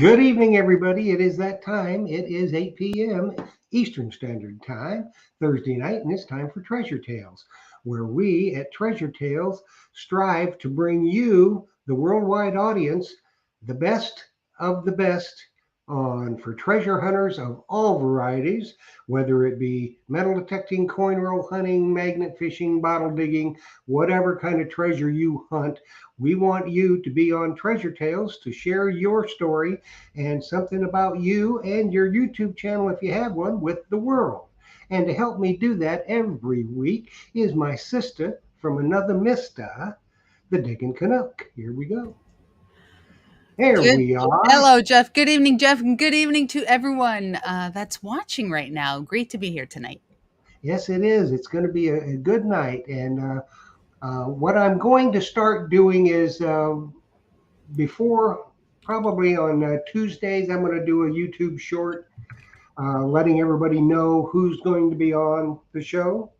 Good evening, everybody. It is that time. It is 8 p.m. Eastern Standard Time, Thursday night, and it's time for Treasure Tales, where we at Treasure Tales strive to bring you, the worldwide audience, the best of the best on for treasure hunters of all varieties, whether it be metal detecting, coin roll hunting, magnet fishing, bottle digging, whatever kind of treasure you hunt. We want you to be on Treasure Tales to share your story and something about you and your YouTube channel, if you have one, with the world. And to help me do that every week is my sister from another mister, the Diggin' Canuck. Here we go. Here Good. we are. Hello, Jeff. Good evening, Jeff, and good evening to everyone that's watching right now. Great to be here tonight. Yes, it is. It's going to be a good night. And what I'm going to start doing is before, probably on Tuesdays, I'm going to do a YouTube short letting everybody know who's going to be on the show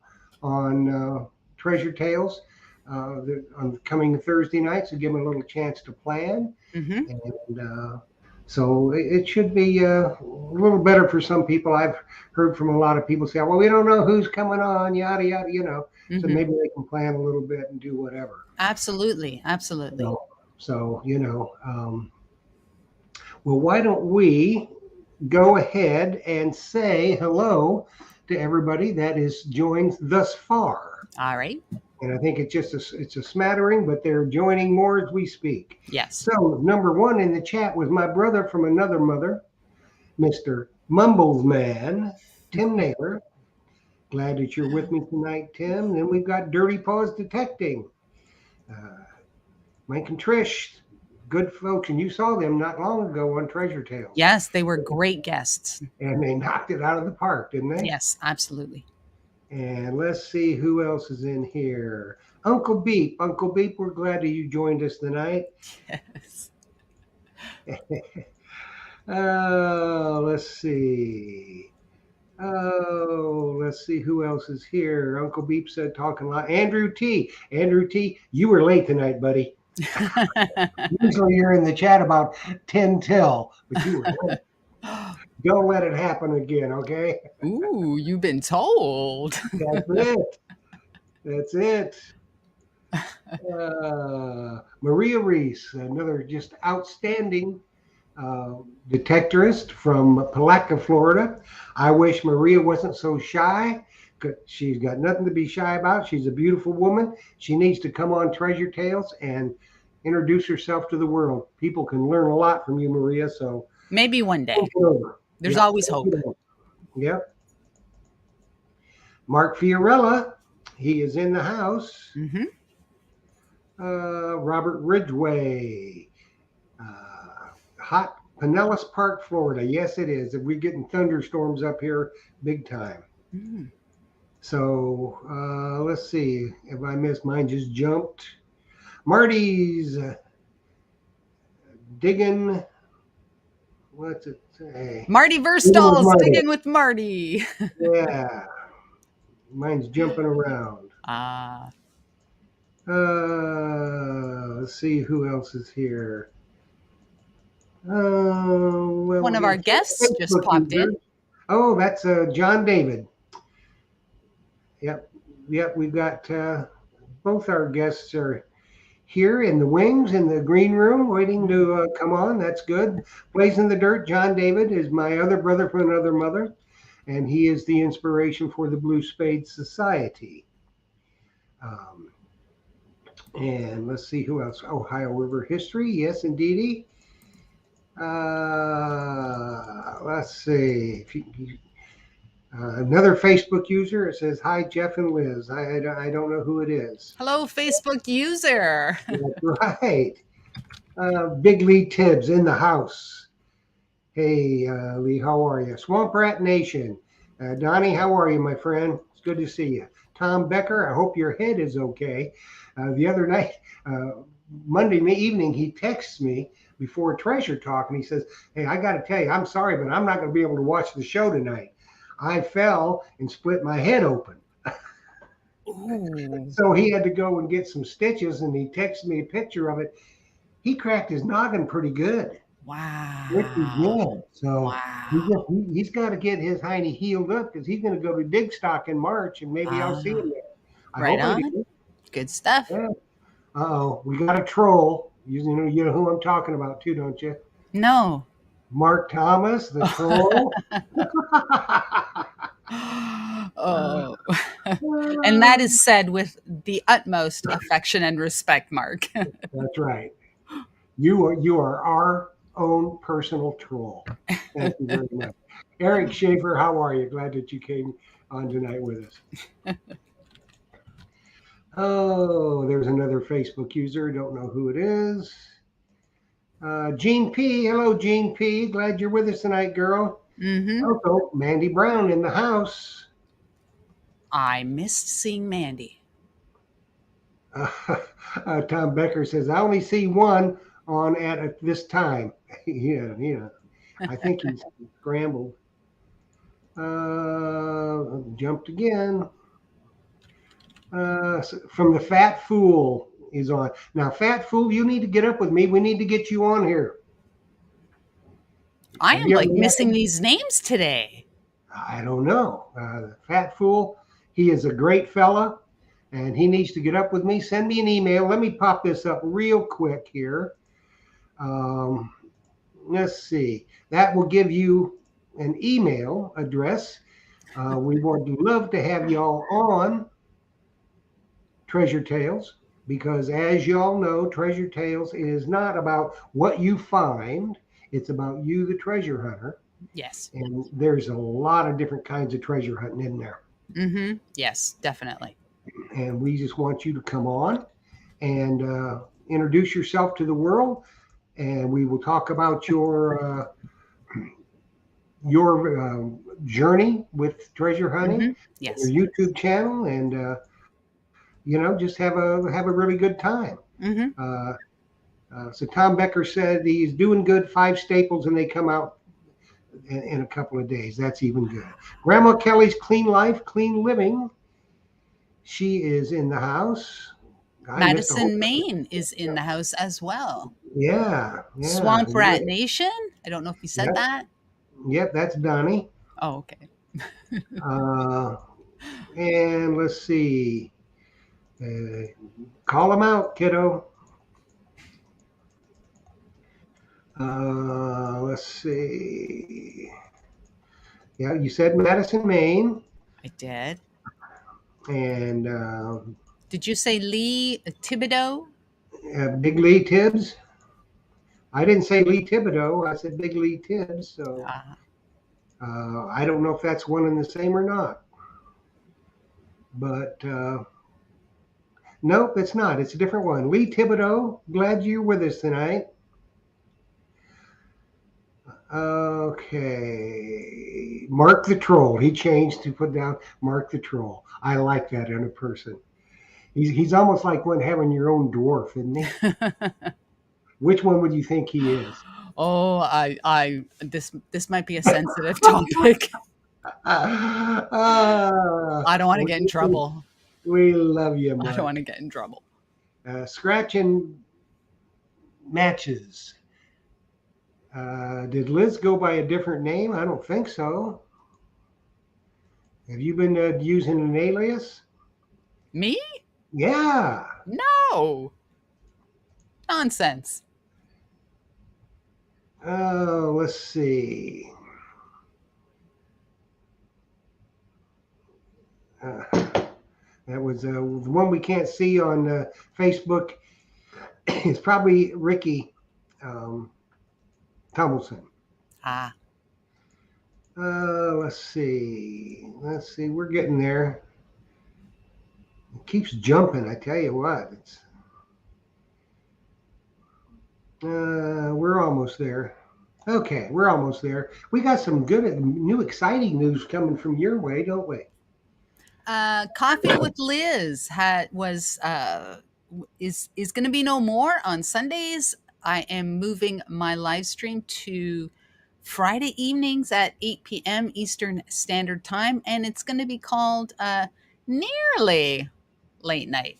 on Treasure Tales on coming Thursday night, so give them a little chance to plan. Hmm. And so it should be a little better for some people. I've heard from a lot of people say, well, we don't know who's coming on, yada, yada. So Hmm. maybe they can plan a little bit and do whatever. Absolutely. Absolutely. So, well, why don't we go ahead and say hello to everybody that is joined thus far. All right. And I think it's a smattering, but they're joining more as we speak. Yes. So number one in the chat was my brother from another mother, Mr. Mumbles Man, Tim Naylor. Glad that you're with me tonight, Tim. Then we've got Dirty Paws Detecting. Mike and Trish, good folks, and you saw them not long ago on Treasure Tales. Yes, they were great guests. And they knocked it out of the park, didn't they? Yes, absolutely. And let's see who else is in here. Uncle Beep. Uncle Beep, we're glad that you joined us tonight. Yes. Let's see. Oh, let's see who else is here. Uncle Beep said talking a lot. Andrew T. Andrew T, you were late tonight, buddy. Usually you're in the chat about 10 till, but you were late. Don't let it happen again, okay? Ooh, you've been told. That's it. That's it. Maria Reese, another just outstanding detectorist from Palatka, Florida. I wish Maria wasn't so shy. She's got nothing to be shy about. She's a beautiful woman. She needs to come on Treasure Tales and introduce herself to the world. People can learn a lot from you, Maria. So Maybe one day. There's always hope. Yep. Mark Fiorella, he is in the house. Mm-hmm. Robert Ridgway, hot Pinellas Park, Florida. Yes, it is. We're getting thunderstorms up here big time. Mm-hmm. So let's see if I missed. Mine just jumped. Marty's digging. What's it say? Marty Verstall's digging with Marty. Yeah. Mine's jumping around. Let's see who else is here. Well, one of our guests just popped in. Oh, that's John David. Yep. We've got both our guests are here in the wings in the green room waiting to come on. That's good. Blazing the Dirt, John David is my other brother from another mother, and he is the inspiration for the Blue Spade Society. And let's see who else. Ohio River History. Yes, indeedy. Let's see. Another Facebook user. It says, hi, Jeff and Liz. I don't know who it is. Hello, Facebook user. That's right. Big Lee Tibbs in the house. Hey, Lee, how are you? Swamp Rat Nation. Donnie, how are you, my friend? It's good to see you. Tom Becker, I hope your head is okay. The other night, Monday evening, he texts me before Treasure Talk, and he says, hey, I got to tell you, I'm sorry, but I'm not going to be able to watch the show tonight. I fell and split my head open. So he had to go and get some stitches, and he texted me a picture of it. He cracked his noggin pretty good. Pretty Wow. good. So Wow. he's got to get his hiney healed up because he's going to go to Digstock in March, and maybe I'll see him Ah, there. I right hope I on. do. Good stuff. Yeah. Uh-oh, we got a troll. You know who I'm talking about too, don't you? No. Mark Thomas, the troll. Oh. And that is said with the utmost affection and respect, Mark. That's right. You are our own personal troll. Thank you very much. Eric Schaefer, how are you? Glad that you came on tonight with us. Oh, there's another Facebook user. Don't know who it is. Gene P. Hello, Gene P. Glad you're with us tonight, girl. Mm-hmm. Also, Mandy Brown in the house. I missed seeing Mandy. Tom Becker says, I only see one on at this time. Yeah. I think he's scrambled. Jumped again. From the Fat Fool is on. Now, Fat Fool, you need to get up with me. We need to get you on here. I Have am you ever like met missing him? these names today. I don't know. The Fat Fool, he is a great fella, and he needs to get up with me. Send me an email. Let me pop this up real quick here. Um, let's see. That will give you an email address. We would love to have y'all on Treasure Tales because, as y'all know, Treasure Tales is not about what you find, it's about you, the treasure hunter. Yes. And there's a lot of different kinds of treasure hunting in there. Mm-hmm. Yes, definitely. And we just want you to come on and introduce yourself to the world. And we will talk about your journey with treasure hunting, Mm-hmm. Yes. your YouTube channel, and just have a really good time. Mm-hmm. So Tom Becker said he's doing good. 5 staples, and they come out in a couple of days. That's even good. Grandma Kelly's Clean Life, Clean Living. She is in the house. I missed a whole. Madison, Maine is in the house as well. Yeah, yeah, Swamp Rat Nation. I don't know if you said yep, that. yep. That's Donnie. Oh, okay. Uh, and let's see. Call them out, kiddo. Let's see. Yeah, you said Madison, Maine, I did. and Did you say Lee Thibodeau? Big Lee Tibbs. I didn't say Lee Thibodeau. I said Big Lee Tibbs. So Uh, I don't know if that's one and the same or not. But nope, it's not. It's a different one. Lee Thibodeau, glad you're with us tonight. Okay. Mark the Troll. He changed to put down Mark the Troll. I like that in a person. He's almost like one having your own dwarf, isn't he? Which one would you think he is? oh, this might be a sensitive topic. I don't want to get in trouble. We love you, I don't want Mark. to get in trouble. Scratching matches. Did Liz go by a different name? I don't think so. Have you been using an alias? Me? Yeah. No. Nonsense. Let's see. That was the one we can't see on Facebook. It's probably Ricky Tomlinson. Ah. Let's see. Let's see. We're getting there. It keeps jumping. I tell you what. We're almost there. Okay, we're almost there. We got some good, new, exciting news coming from your way, don't we? Coffee with Liz is going to be no more on Sundays. I am moving my live stream to Friday evenings at 8 p.m. Eastern Standard Time, and it's going to be called Nearly Late Night.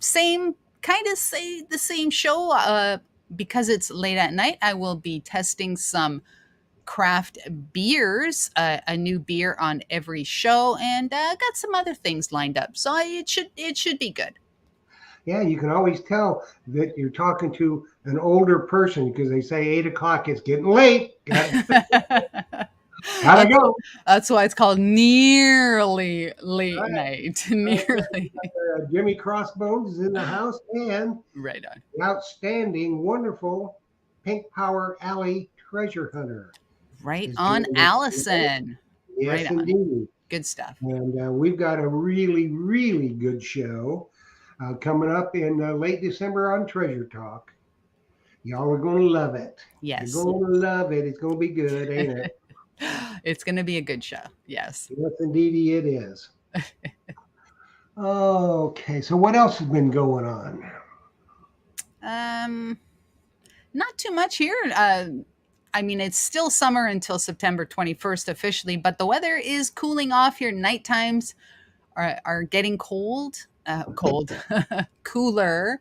Same kind of say the same show, because it's late at night, I will be testing some craft beers, a new beer on every show, and got some other things lined up. So it should be good. Yeah, you can always tell that you're talking to an older person because they say 8 o'clock. It's getting late. Gotta that's, go. that's why it's called nearly late Right. night. Okay. Nearly. Jimmy Crossbones is in the house, and Right on. the outstanding, wonderful Pink Power Alley treasure hunter. Right is on, doing it. Allison. Yes, Right on. indeed. Good stuff. And we've got a really, really good show coming up in late December on Treasure Talk. Y'all are going to love it. Yes. You're going to love it. It's going to be good, ain't it? It's going to be a good show. Yes. Yes, indeed, it is. Okay, so what else has been going on? Not too much here. I mean, it's still summer until September 21st officially, but the weather is cooling off here. Night times are getting cold, cooler.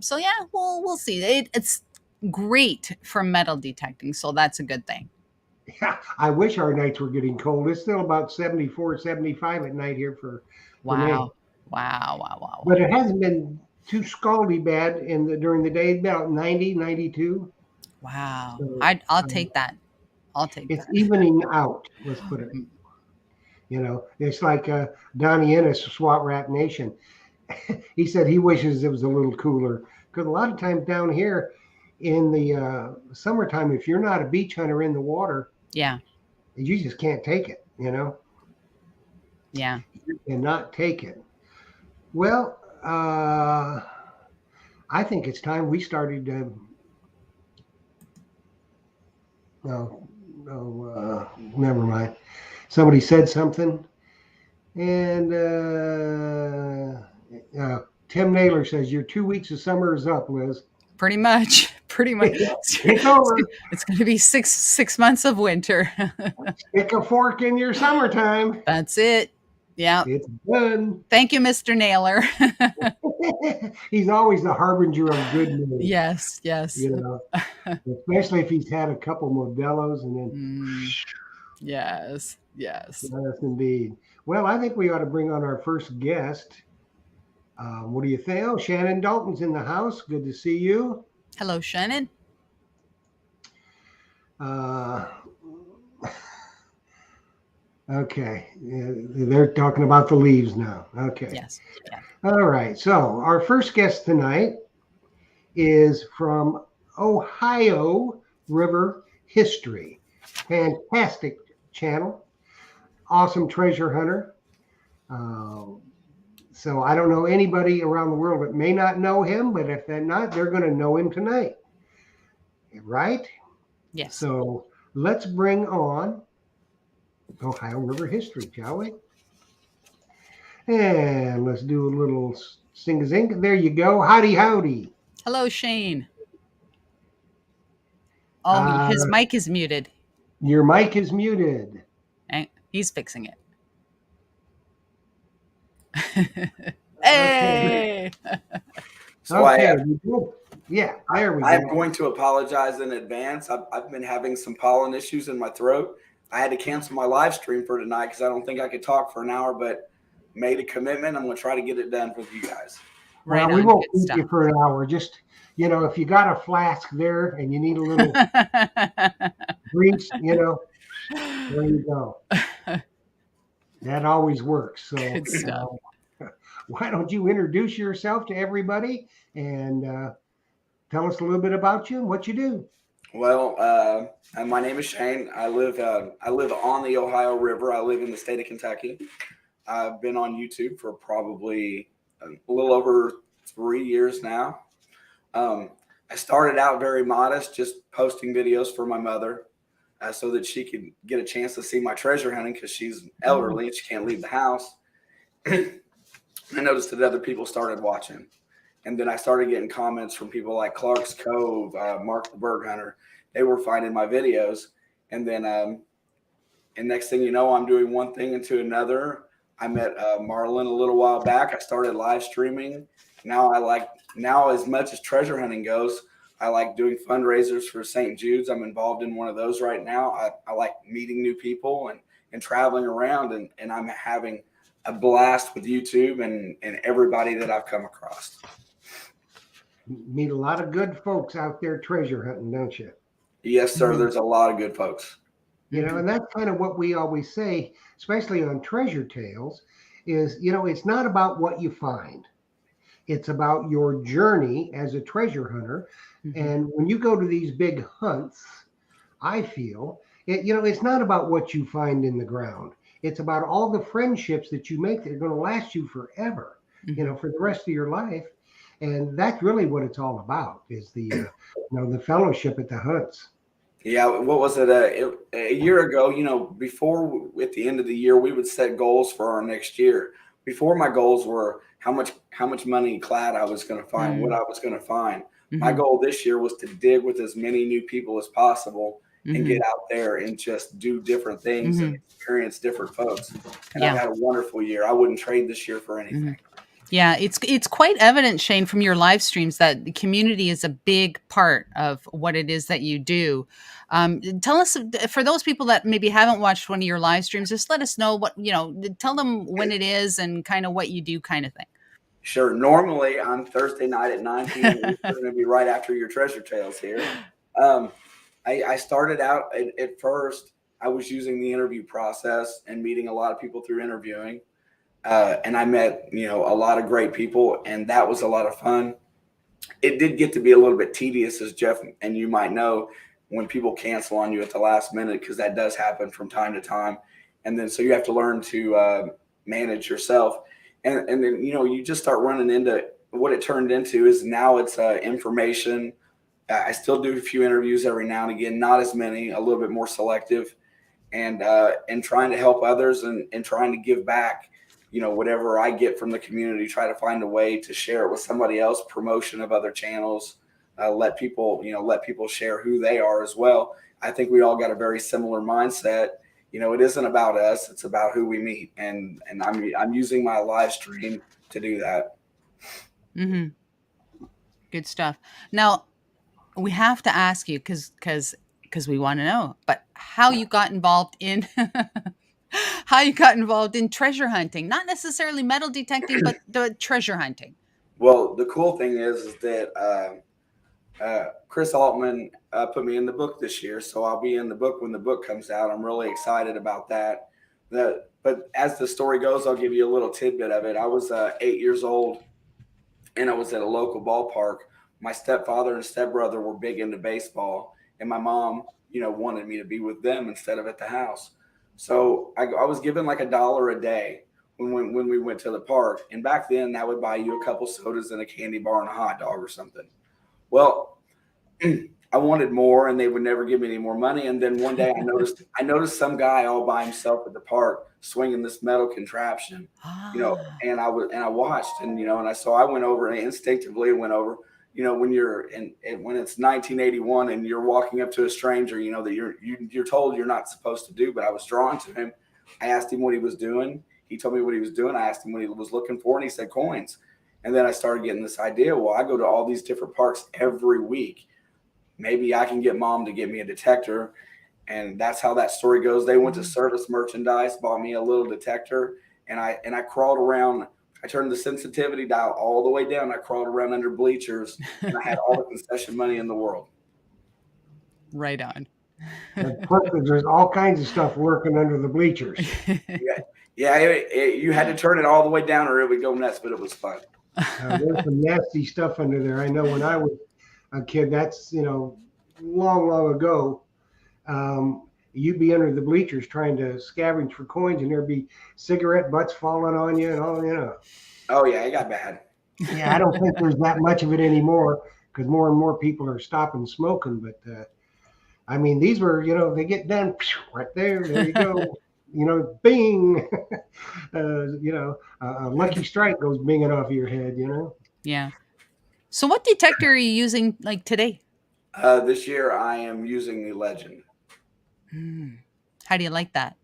So yeah, we'll see. It's great for metal detecting, so that's a good thing. Yeah, I wish our nights were getting cold. It's still about 74, 75 at night here for me. Wow. But it hasn't been too scaldy bad during the day, about 90, 92. Wow. So, I'll take that. I'll take it's that. evening out, let's put it. It's like Donnie Ennis, SWAT Rap Nation. He said he wishes it was a little cooler because a lot of times down here in the summertime, if you're not a beach hunter in the water, Yeah. you just can't take it, Yeah. You cannot take it. Well, I think it's time we started. Never mind. Somebody said something, and Tim Naylor says your 2 weeks of summer is up, Liz. Pretty much. It's over. It's going to be six months of winter. Stick a fork in your summertime. That's it. Yeah. It's done. Thank you, Mr. Naylor. He's always the harbinger of good news. Yes. Especially if he's had a couple Modelo's and then. Yes. Yes, indeed. Well, I think we ought to bring on our first guest. What do you think? Oh, Shannon Dalton's in the house. Good to see you. Hello, Shannon. Okay. They're talking about the leaves now. Okay. Yes. Yeah. All right. So our first guest tonight is from Ohio River History. Fantastic channel. Awesome treasure hunter. So I don't know anybody around the world that may not know him, but if they're not, they're going to know him tonight. Right? Yes. So let's bring on Ohio River History, shall we? And let's do a little sing-a-zing. There you go. Howdy. Hello, Shane. Oh, his mic is muted. Your mic is muted. And he's fixing it. Hey. So okay. Yeah, there we go. I'm going to apologize in advance. I've been having some pollen issues in my throat. I had to cancel my live stream for tonight because I don't think I could talk for an hour, but made a commitment. I'm going to try to get it done with you guys. Well, we won't keep you for an hour. Just, if you got a flask there and you need a little grease, there you go. That always works. So good stuff. Why don't you introduce yourself to everybody and tell us a little bit about you and what you do? Well, my name is Shane. I live on the Ohio River. I live in the state of Kentucky. I've been on YouTube for probably a little over 3 years now. I started out very modest, just posting videos for my mother so that she could get a chance to see my treasure hunting because she's elderly and she can't leave the house. I noticed that other people started watching. And then I started getting comments from people like Clark's Cove, Mark the Berg Hunter. They were finding my videos. And then and next thing you know, I'm doing one thing into another. I met Marlon a little while back. I started live streaming. Now as much as treasure hunting goes, I like doing fundraisers for St. Jude's. I'm involved in one of those right now. I like meeting new people and traveling around, and I'm having a blast with YouTube and everybody that I've come across. Meet a lot of good folks out there treasure hunting, don't you? Yes, sir. There's a lot of good folks. You know, and that's kind of what we always say, especially on Treasure Tales, is, you know, it's not about what you find. It's about your journey as a treasure hunter. And when you go to these big hunts, I feel, you know, it's not about what you find in the ground. It's about all the friendships that you make that are going to last you forever, you know, for the rest of your life. And that's really what it's all about, is the, you know, the fellowship at the hunts. Yeah, what was it? A year ago, you know, before at the end of the year, we would set goals for our next year. Before, my goals were how much money clad I was going to find, what I was going to find. My goal this year was to dig with as many new people as possible and get out there and just do different things and experience different folks. And I've had a wonderful year. I wouldn't trade this year for anything. Yeah, it's quite evident, Shane, from your live streams that the community is a big part of what it is that you do. Tell us, for those people that maybe haven't watched one of your live streams, just let us know what, you know, tell them when it is and kind of what you do, kind of thing. Sure. Normally on Thursday night at 9 p.m. It's going to be right after your Treasure Tales here. I started out at first, I was using the interview process and meeting a lot of people through interviewing. And I met, you know, a lot of great people, and that was a lot of fun. It did get to be a little bit tedious, as Jeff and you might know, when people cancel on you at the last minute, because that does happen from time to time. And then so you have to learn to manage yourself. And then, you know, you just start running into what it turned into is now it's information. I still do a few interviews every now and again, not as many, a little bit more selective, and trying to help others and trying to give back. You know, whatever I get from the community, try to find a way to share it with somebody else, promotion of other channels, let people share who they are as well. I think we all got a very similar mindset. You know, it isn't about us, it's about who we meet. And I'm using my live stream to do that. Good stuff. Now, we have to ask you, because we want to know, but how you got involved in treasure hunting, not necessarily metal detecting, but the treasure hunting. Well, the cool thing is that Chris Altman put me in the book this year, so I'll be in the book when the book comes out. I'm really excited about that. But as the story goes, I'll give you a little tidbit of it. I was 8 years old, and I was at a local ballpark. My stepfather and stepbrother were big into baseball, and my mom, you know, wanted me to be with them instead of at the house. So I was given like $1 a day when we went to the park. And back then that would buy you a couple sodas and a candy bar and a hot dog or something. Well, I wanted more, and they would never give me any more money. And then one day I noticed some guy all by himself at the park swinging this metal contraption, you know, and I watched, and, you know, and I went over, and instinctively went over. You know, when when it's 1981 and you're walking up to a stranger, you know, that you're told you're not supposed to do, but I was drawn to him. I asked him what he was doing. He told me what he was doing. I asked him what he was looking for, and he said coins. And then I started getting this idea. Well, I go to all these different parks every week. Maybe I can get mom to get me a detector. And that's how that story goes. They went to Service Merchandise, bought me a little detector, and I crawled around. I turned the sensitivity dial all the way down. I crawled around under bleachers, and I had all the concession money in the world. Right on. Plus, there's all kinds of stuff working under the bleachers. You had to turn it all the way down or it would go nuts, but it was fun. There's some nasty stuff under there. I know when I was a kid, that's, you know, long ago. You'd be under the bleachers trying to scavenge for coins, and there'd be cigarette butts falling on you and all, you know. Oh yeah, it got bad. Yeah, I don't think there's that much of it anymore, because more and more people are stopping smoking. But I mean, these were, you know, they get done right there. There you go. You know, bing. You know, a lucky strike goes binging off of your head. You know. Yeah. So, what detector are you using like today? This year, I am using the Legend. How do you like that?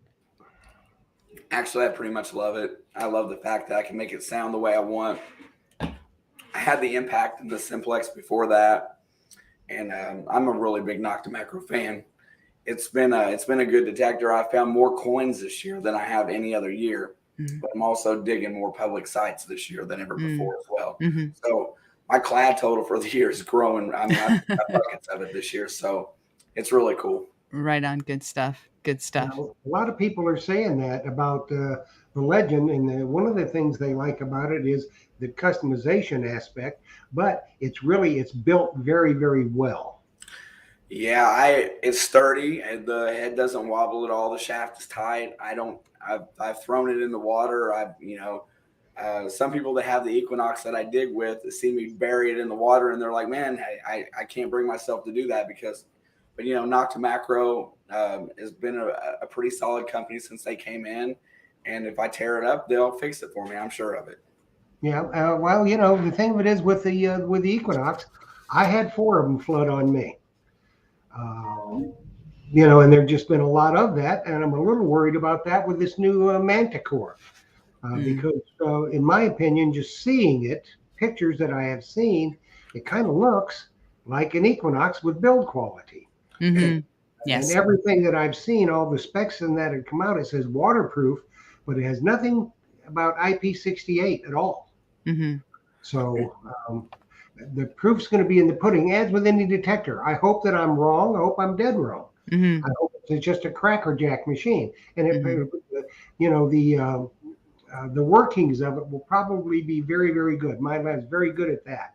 Actually, I pretty much love it. I love the fact that I can make it sound the way I want. I had the Impact and the Simplex before that, and I'm a really big Nocta Macro fan. It's been a good detector. I found more coins this year than I have any other year, Mhm. but I'm also digging more public sites this year than ever before as well. Mhm. So my clad total for the year is growing. I mean, I've got buckets of it this year, so it's really cool. Right on. Good stuff. Good stuff. Now, a lot of people are saying that about the legend, and one of the things they like about it is the customization aspect. But it's built very, very well. Yeah, it's sturdy and the head doesn't wobble at all. The shaft is tight. I've thrown it in the water. Some people that have the Equinox that I dig with see me bury it in the water and they're like, man, I can't bring myself to do that but Nocta Macro has been a pretty solid company since they came in. And if I tear it up, they'll fix it for me. I'm sure of it. Yeah. Well, the thing of it is with the Equinox, I had 4 of them flood on me. And there's just been a lot of that, and I'm a little worried about that with this new Manticore, because in my opinion, just seeing it, pictures that I have seen, it kind of looks like an Equinox with build quality. Mm-hmm. And Yes. everything that I've seen, all the specs in that had come out, it says waterproof, but it has nothing about IP68 at all. Mm-hmm. So the proof's going to be in the pudding, as with any detector. I hope that I'm wrong. I hope I'm dead wrong. Mm-hmm. I hope it's just a crackerjack machine, and the workings of it will probably be very, very good. My lab's very good at that.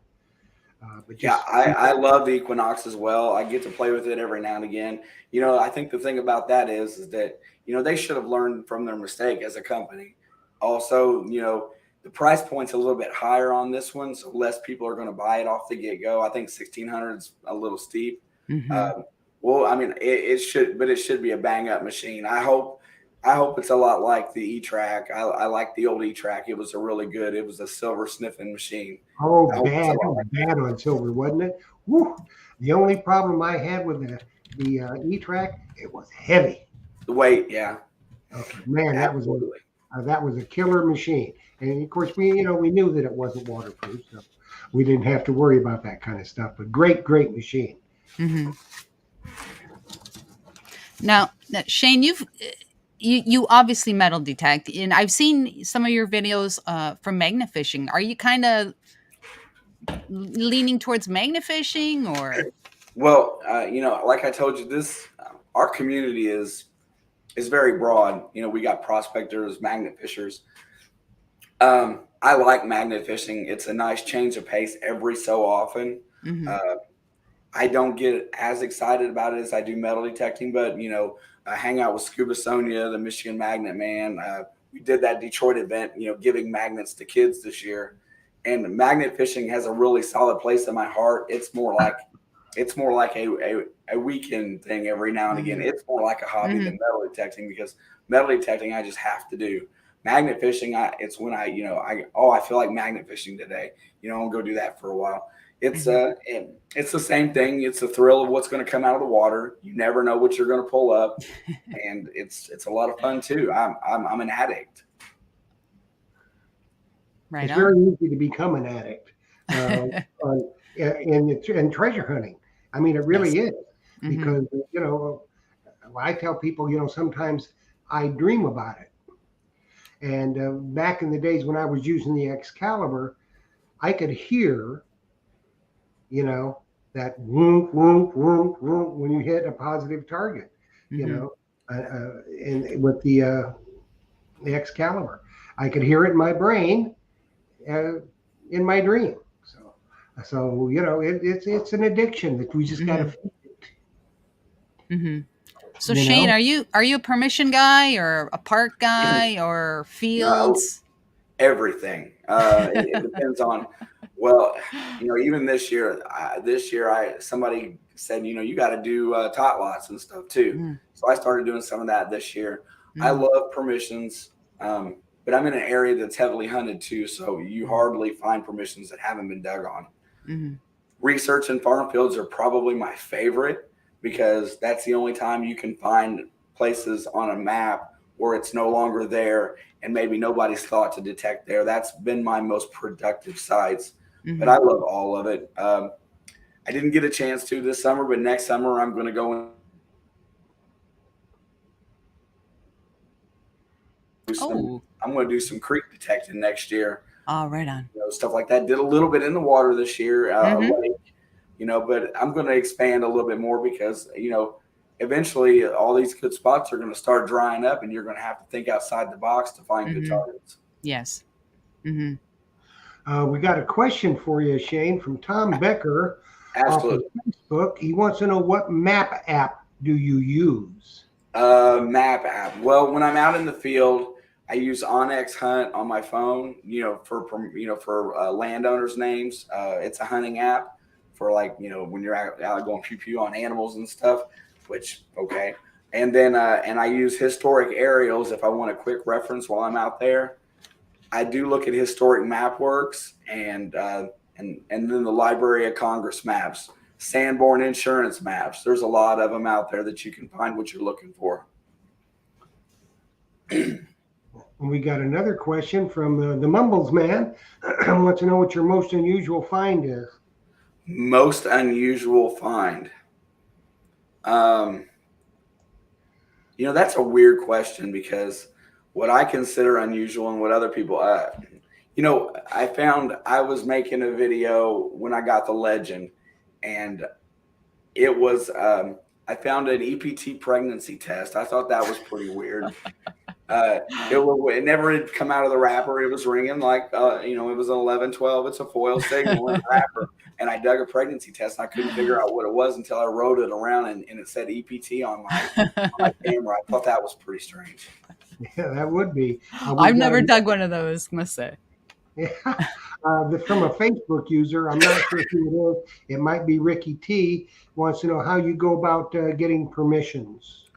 I love the Equinox as well. I get to play with it every now and again. I think the thing about that is that they should have learned from their mistake as a company. Also, the price point's a little bit higher on this one, so less people are going to buy it off the get go. I think 1,600 is a little steep. Mm-hmm. Well, I mean, it should be a bang up machine. I hope it's a lot like the E-Track. I like the old E-Track. It was a silver sniffing machine. Oh, bad on silver, wasn't it? Woo. The only problem I had with the E-Track, it was heavy. The weight, yeah. Okay, man, Absolutely. that was a killer machine. And of course, we knew that it wasn't waterproof, so we didn't have to worry about that kind of stuff. But great machine. Mm-hmm. Now, Shane, you obviously metal detect, and I've seen some of your videos from magnet fishing. Are you kind of leaning towards magnet fishing, or? Well, like I told you, our community is very broad. We got prospectors, magnet fishers. I like magnet fishing. It's a nice change of pace every so often. Mm-hmm. I don't get as excited about it as I do metal detecting, but I hang out with Scuba Sonia, the Michigan Magnet Man. We did that Detroit event, giving magnets to kids this year. And magnet fishing has a really solid place in my heart. It's more like a weekend thing every now and again. It's more like a hobby than metal detecting, because metal detecting I just have to do. Magnet fishing, it's when I feel like magnet fishing today. I'll go do that for a while. It's it's the same thing. It's the thrill of what's going to come out of the water. You never know what you're going to pull up, and it's a lot of fun too. I'm an addict. Right. It's very easy to become an addict in treasure hunting. I mean, it really is, because I tell people, sometimes I dream about it. And back in the days when I was using the Excalibur, I could hear, that whoom, whoom, whoom, whoom when you hit a positive target, and with the Excalibur, I could hear it in my brain, in my dream. So it's an addiction that we just got to feed it. Mm-hmm. So Shane, are you a permission guy or a park guy or fields? Everything. It depends on. Well, even this year, somebody said, you got to do tot lots and stuff too. Mm-hmm. So I started doing some of that this year. Mm-hmm. I love permissions, but I'm in an area that's heavily hunted too, so you hardly find permissions that haven't been dug on. Mm-hmm. Research and farm fields are probably my favorite, because that's the only time you can find places on a map where it's no longer there and maybe nobody's thought to detect there. That's been my most productive sites, but I love all of it. I didn't get a chance to this summer, but next summer I'm going to go and I'm going to do some creek detecting next year. Oh, right on. Stuff like that. Did a little bit in the water this year, lake, but I'm going to expand a little bit more because, eventually all these good spots are going to start drying up and you're going to have to think outside the box to find good targets. Yes. We got a question for you, Shane, from Tom Becker. Absolutely. Off of Facebook. He wants to know, what map app do you use? Map app. Well, when I'm out in the field, I use Onyx Hunt on my phone, for landowners' names. It's a hunting app for when you're out going pew pew on animals and stuff, okay. And then and I use Historic Aerials if I want a quick reference while I'm out there. I do look at Historic MapWorks and then the Library of Congress maps, Sanborn Insurance maps. There's a lot of them out there that you can find what you're looking for. We got another question from the Mumbles Man. Wants to know what your most unusual find is. Most unusual find. That's a weird question because what I consider unusual and what other people, I found I was making a video when I got the Legend, and it was, I found an EPT pregnancy test. I thought that was pretty weird. It never had come out of the wrapper. It was ringing like, it was an 1112. It's a foil signal in the wrapper. And I dug a pregnancy test, and I couldn't figure out what it was until I wrote it around, and it said EPT on my camera. I thought that was pretty strange. Yeah, that would be. I've never dug one of those, must say. Yeah. From a Facebook user, I'm not sure who it is. It might be Ricky T. Wants to know how you go about getting permissions.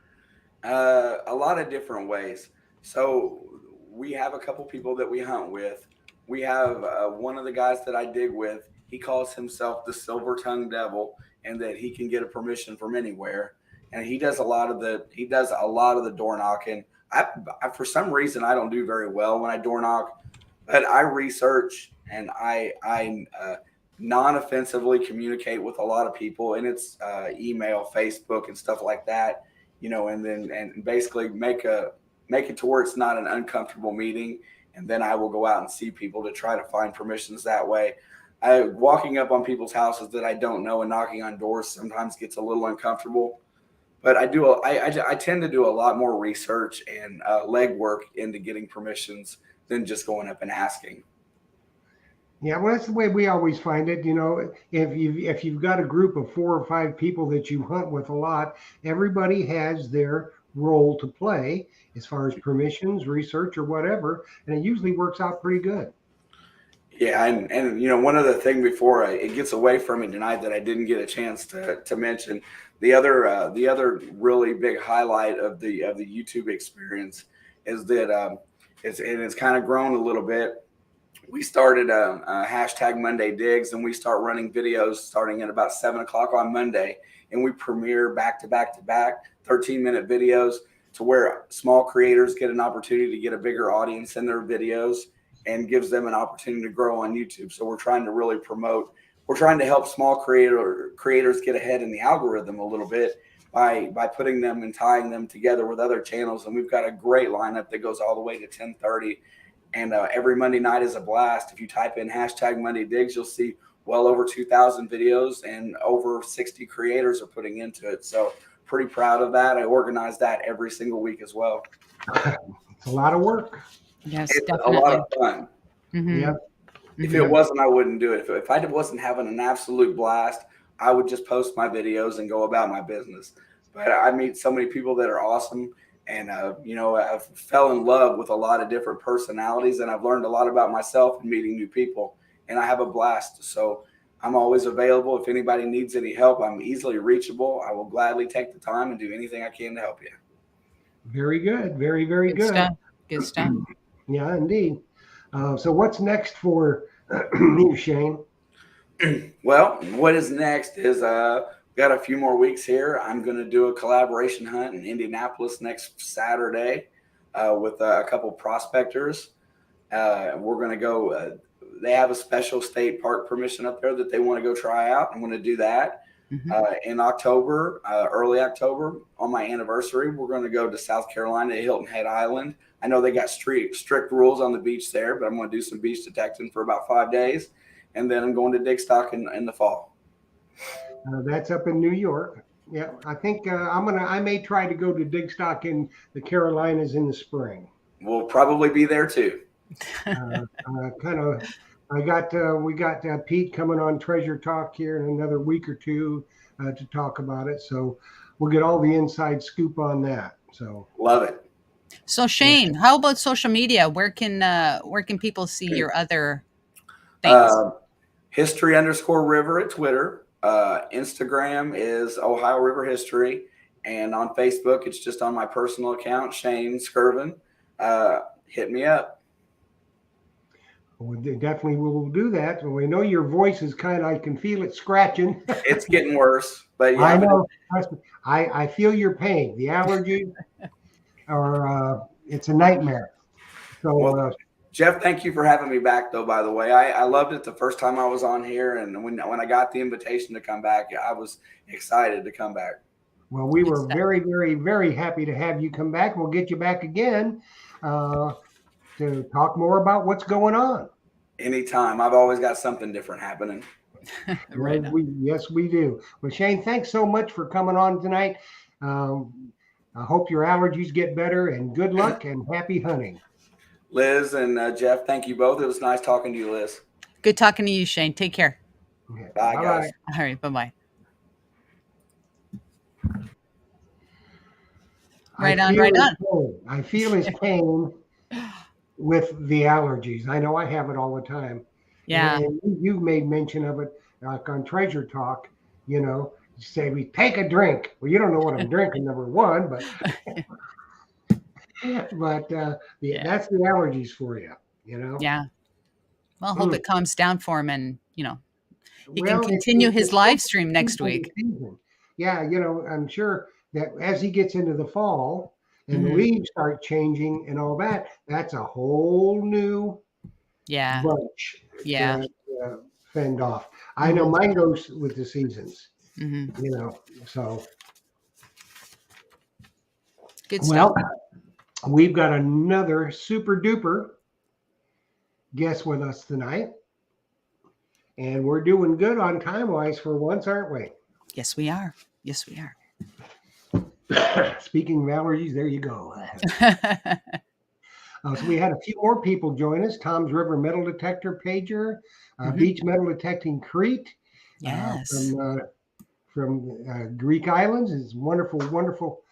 A lot of different ways. So we have a couple people that we hunt with. We have one of the guys that I dig with. He calls himself the Silver Tongue Devil, and that he can get a permission from anywhere. And he does a lot of the door knocking. I for some reason I don't do very well when I door knock, but I research and I non-offensively communicate with a lot of people, and it's email, Facebook, and stuff like that. And basically make it to where it's not an uncomfortable meeting. And then I will go out and see people to try to find permissions that way. Walking up on people's houses that I don't know and knocking on doors sometimes gets a little uncomfortable. But I tend to do a lot more research and legwork into getting permissions than just going up and asking. Yeah, well, that's the way we always find it. If you've got a group of 4 or 5 people that you hunt with a lot, everybody has their role to play as far as permissions, research, or whatever, and it usually works out pretty good. Yeah, and one other thing before it gets away from me tonight that I didn't get a chance to mention, the other really big highlight of the YouTube experience is that it's kind of grown a little bit. We started a hashtag Monday Digs, and we start running videos starting at about 7 o'clock on Monday, and we premiere back to back 13-minute videos to where small creators get an opportunity to get a bigger audience in their videos, and gives them an opportunity to grow on YouTube. So we're trying to really promote. We're trying to help small creators get ahead in the algorithm a little bit by putting them and tying them together with other channels. And we've got a great lineup that goes all the way to 10:30. And every Monday night is a blast. If you type in hashtag Monday Digs, you'll see well over 2,000 videos, and over 60 creators are putting into it. So pretty proud of that. I organize that every single week as well. It's a lot of work. Yes, it's definitely. a lot of fun. Mm-hmm. Yeah. If it wasn't, I wouldn't do it. If I wasn't having an absolute blast, I would just post my videos and go about my business. But I meet so many people that are awesome. And, I fell in love with a lot of different personalities, and I've learned a lot about myself and meeting new people, and I have a blast. So I'm always available. If anybody needs any help, I'm easily reachable. I will gladly take the time and do anything I can to help you. Very good. Very, very good. Good stuff. Yeah, indeed. So what's next for you, Shane? Well, what is next is got a few more weeks here. I'm going to do a collaboration hunt in Indianapolis next Saturday with a couple prospectors. We're going to go they have a special state park permission up there that they want to go try out. I'm going to do that. In October, early October, on my anniversary, we're going to go to South Carolina to Hilton Head Island. I know they got strict rules on the beach there, but I'm going to do some beach detecting for about 5 days. And then I'm going to Digstock in the fall. That's up in New York. Yeah, I think I may try to go to Digstock in the Carolinas in the spring. We'll probably be there too. We got Pete coming on Treasure Talk here in another week or two to talk about it. So we'll get all the inside scoop on that. So love it. So Shane, how about social media? Where can people see your other things? History_river at Twitter. Instagram is Ohio River History, and on Facebook it's just on my personal account, Shane Skirvin. Hit me up. We definitely will do that. We know your voice is I can feel it scratching. It's getting worse, but yeah. I know. I feel your pain. The allergy, or it's a nightmare. So, Jeff, thank you for having me back, though, by the way. I loved it the first time I was on here, and when I got the invitation to come back, I was excited to come back. Well, we were very, very, very happy to have you come back. We'll get you back again to talk more about what's going on. Anytime. I've always got something different happening. Right. Yes, we do. Well, Shane, thanks so much for coming on tonight. I hope your allergies get better, and good luck and happy hunting. Liz and Jeff, thank you both. It was nice talking to you, Liz. Good talking to you, Shane. Take care. Okay. Bye, guys. All right. Bye-bye. Right on. I feel his pain with the allergies. I know I have it all the time. Yeah. And you've made mention of it like on Treasure Talk, you say we take a drink. Well, you don't know what I'm drinking, number one, but that's the allergies for you, Yeah. Well, hope it calms down for him, and he can continue his live stream next week. Yeah, I'm sure that as he gets into the fall and the leaves start changing and all that, that's a whole new bunch to fend off. I know mine goes with the seasons, so. Good stuff. Well, we've got another super duper guest with us tonight, and we're doing good on time-wise for once, aren't we? Yes, we are. Yes, we are. Speaking of allergies, there you go. So we had a few more people join us. Tom's River Metal Detector Pager, Beach Metal Detecting Crete. Yes. From Greek Islands is wonderful, wonderful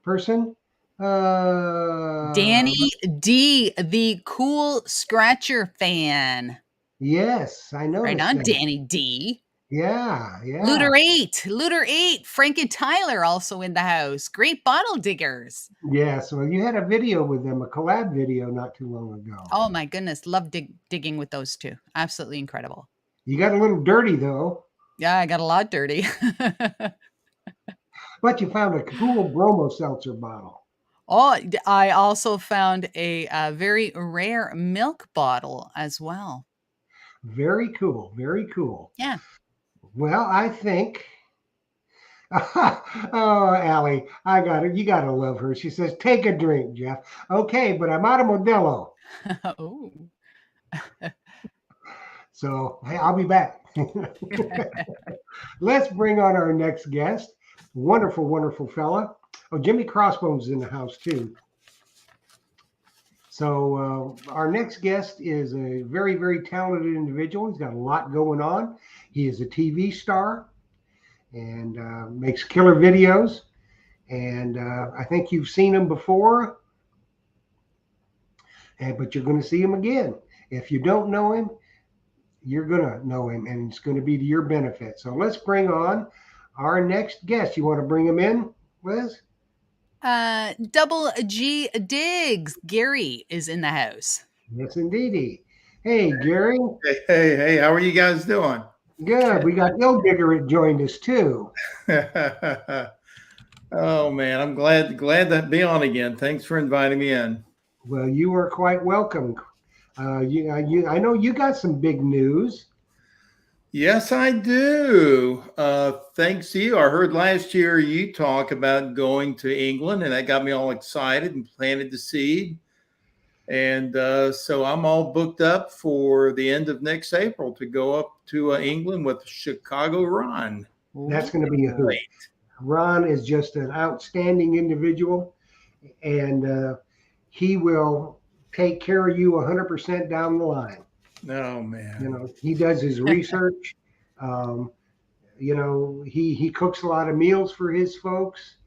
person. Danny D, the cool scratcher fan. Yes, I know. Right on, Danny D. Yeah. Looter 8, Frank and Tyler also in the house. Great bottle diggers. Yes, well, you had a video with them, a collab video not too long ago. Oh my goodness, love digging with those two. Absolutely incredible. You got a little dirty though. Yeah, I got a lot dirty. But you found a cool bromo seltzer bottle. Oh, I also found a very rare milk bottle as well. Very cool. Very cool. Yeah. Well, I think, oh, Allie, I got it. You got to love her. She says, take a drink, Jeff. Okay, but I'm out of Modelo. Oh. So, hey, I'll be back. Let's bring on our next guest. Wonderful, wonderful fella. Oh, Jimmy Crossbones is in the house too. So our next guest is a very, very talented individual. He's got a lot going on. He is a TV star and makes killer videos. And I think you've seen him before, but you're going to see him again. If you don't know him, you're going to know him, and it's going to be to your benefit. So let's bring on our next guest. You want to bring him in, Liz? Double G Diggs. Gary is in the house. Yes, indeedy. Hey, Gary. Hey, how are you guys doing? Good. We got Ill Digger joined us too. Oh man, I'm glad to be on again. Thanks for inviting me in. Well, you are quite welcome. I know you got some big news. Yes, I do. Thanks to you. I heard last year you talk about going to England, and that got me all excited and planted the seed. And so I'm all booked up for the end of next April to go up to England with Chicago Ron. That's going to be a hoot. Great. Ron is just an outstanding individual, and he will take care of you 100% down the line. Oh, man. You know, he does his research. You know, he cooks a lot of meals for his folks,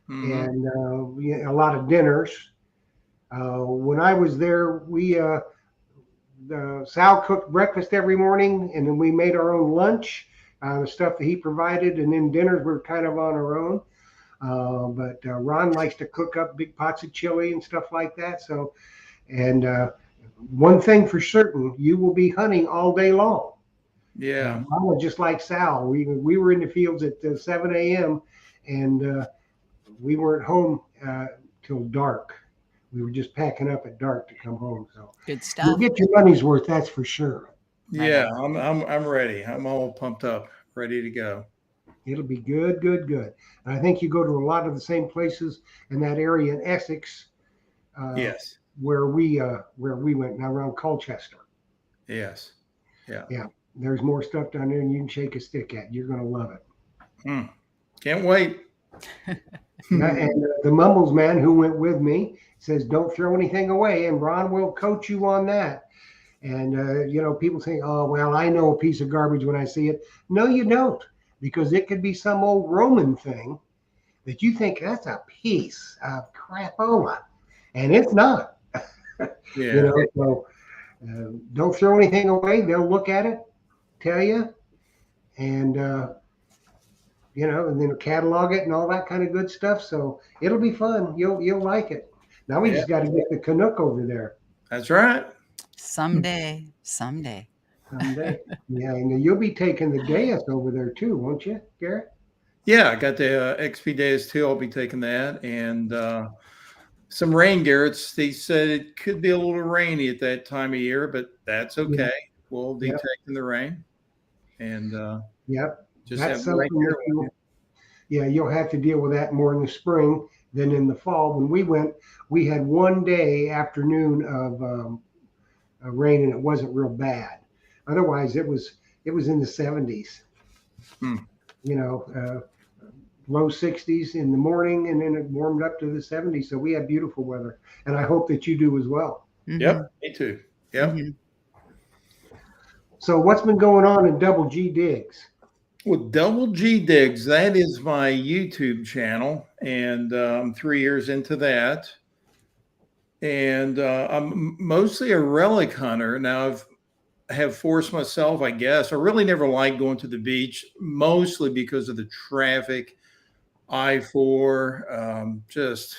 Mhm. and a lot of dinners. When I was there, Sal cooked breakfast every morning, and then we made our own lunch, the stuff that he provided, and then dinners were kind of on our own. But Ron likes to cook up big pots of chili and stuff like that. So, and one thing for certain, you will be hunting all day long. Yeah. Mama, just like Sal, we were in the fields at 7 a.m. and we weren't home till dark. We were just packing up at dark to come home. So Good you'll stuff. get your money's worth, that's for sure. Yeah, I'm ready. I'm all pumped up, ready to go. It'll be good, good, good. And I think you go to a lot of the same places in that area in Essex, Yes. where we went, now around Colchester. Yes. Yeah. There's more stuff down there than you can shake a stick at. You're going to love it. Can't wait. And the Mumbles man who went with me says, don't throw anything away. And Ron will coach you on that. And, you know, people say, oh, well, I know a piece of garbage when I see it. No, you don't, because it could be some old Roman thing that you think that's a piece of crapola. And it's not. Yeah. You know, so don't throw anything away. They'll look at it, tell you, and you know, and then catalog it and all that kind of good stuff. So it'll be fun. You'll like it. Now we just got to get the Canuck over there That's right. Someday. someday. Yeah, and you'll be taking the Deus over there too, won't you, Garrett? Yeah, I got the XP Deus too. I'll be taking that, and some rain, Garrett's. They said it could be a little rainy at that time of year, but that's okay. We'll detect in the rain, and Yep. just That's have rain something here. you'll have to deal with that more in the spring than in the fall. When we went, we had one day afternoon of rain, and it wasn't real bad. Otherwise, it was in the 70s. You know, low 60s in the morning, and then it warmed up to the 70s. So we had beautiful weather, and I hope that you do as well. Yep, me too. Yep. So what's been going on in Double G Digs? Well, Double G Digs, that is my YouTube channel, and I'm 3 years into that. And I'm mostly a relic hunter. Now, I have forced myself, I guess. I really never liked going to the beach, mostly because of the traffic. I-4, just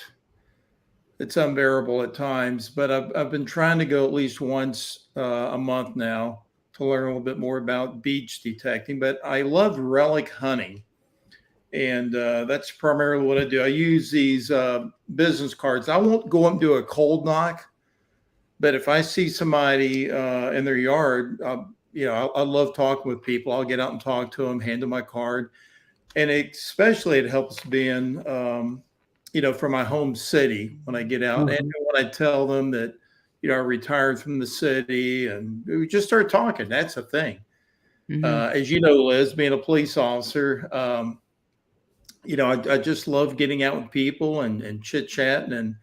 it's unbearable at times. But I've been trying to go at least once a month now to learn a little bit more about beach detecting. But I love relic hunting, and that's primarily what I do. I use these business cards. I won't go up and do a cold knock, but if I see somebody in their yard, you know, I love talking with people. I'll get out and talk to them, hand them my card. And especially it helps being, you know, from my home city when I get out. And when I tell them that, you know, I retired from the city, and we just start talking. That's a thing. As you know, Liz, being a police officer, you know, I just love getting out with people and chit chatting. And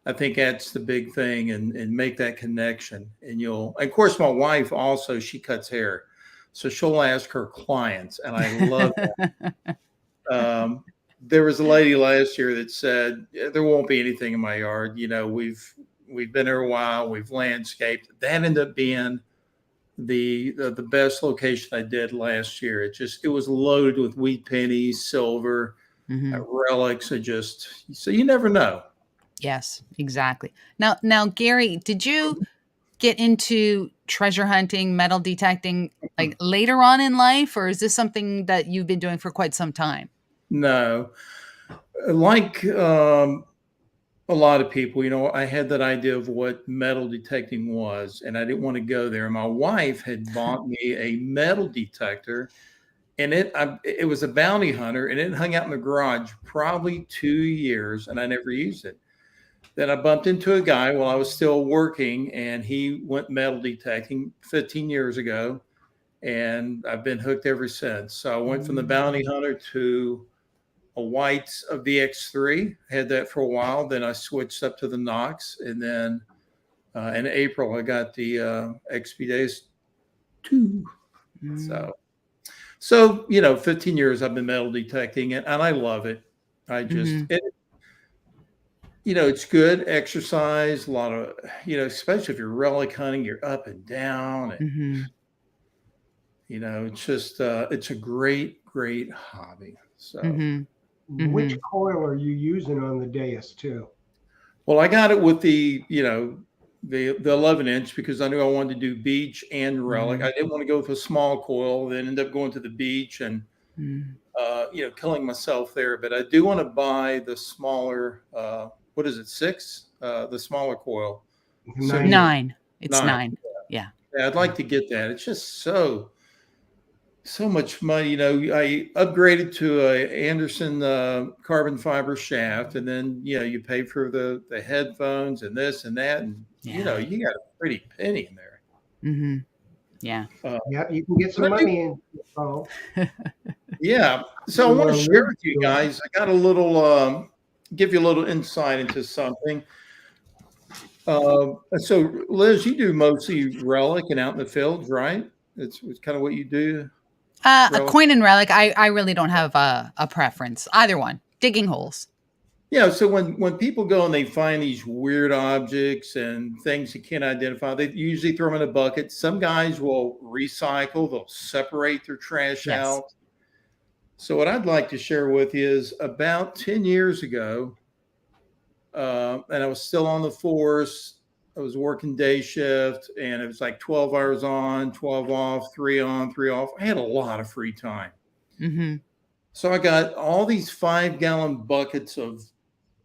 I think that's the big thing, and make that connection. And of course, my wife also, she cuts hair. So she'll ask her clients, and I love that. There was a lady last year that said, there won't be anything in my yard. You know, we've been there a while. We've landscaped. That ended up being the best location I did last year. It was loaded with wheat pennies, silver, relics. So you never know. Yes, exactly. Now, Gary, did you get into treasure hunting, metal detecting like later on in life, or is this something that you've been doing for quite some time? No, like a lot of people, I had that idea of what metal detecting was, and I didn't want to go there. My wife had bought me a metal detector, and it was a bounty hunter, and it hung out in the garage probably 2 years, and I never used it. Then I bumped into a guy while I was still working, and he went metal detecting 15 years ago, and I've been hooked ever since. So I went from the bounty hunter to a White's of VX3, had that for a while. Then I switched up to the Knox, and then in April I got the XP-Days 2. So 15 years I've been metal detecting it, and I love it. I just it's good exercise. A lot of especially if you're relic hunting, you're up and down, and it's just it's a great hobby. So. Which coil are you using on the Deus too? Well, I got it with the 11-inch because I knew I wanted to do beach and relic. I didn't want to go with a small coil, then end up going to the beach and killing myself there. But I do want to buy the smaller. What is it? 6? The smaller coil. 9. It's 9. Yeah. I'd like to get that. It's just so much money. I upgraded to a Anderson carbon fiber shaft, and then you pay for the headphones and this and that, and you got a pretty penny in there. Yeah. Yep, you can get some money in. Oh. Yeah. So I want to share with you guys. I got a little give you a little insight into something. So Liz, you do mostly relic and out in the fields, right? It's kind of what you do. A coin and relic, I really don't have a preference. Either one. Digging holes. Yeah, so when people go and they find these weird objects and things you can't identify, they usually throw them in a bucket. Some guys will recycle, they'll separate their trash out. So what I'd like to share with you is about 10 years ago, and I was still on the force. I was working day shift, and it was like 12 hours on, 12 off, 3 on, 3 off. I had a lot of free time. So I got all these 5-gallon buckets of,